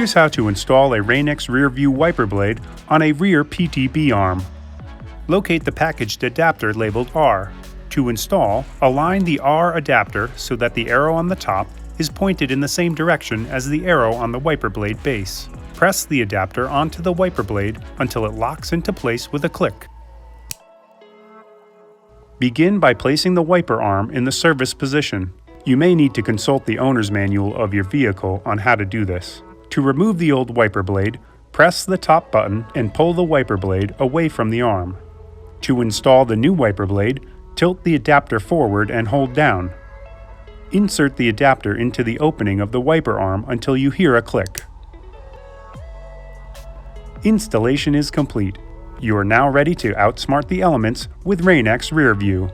Here's how to install a Rain-X RearView wiper blade on a rear PTB arm. Locate the packaged adapter labeled R. To install, align the R adapter so that the arrow on the top is pointed in the same direction as the arrow on the wiper blade base. Press the adapter onto the wiper blade until it locks into place with a click. Begin by placing the wiper arm in the service position. You may need to consult the owner's manual of your vehicle on how to do this. To remove the old wiper blade, press the top button and pull the wiper blade away from the arm. To install the new wiper blade, tilt the adapter forward and hold down. Insert the adapter into the opening of the wiper arm until you hear a click. Installation is complete. You are now ready to outsmart the elements with Rain-X RearView.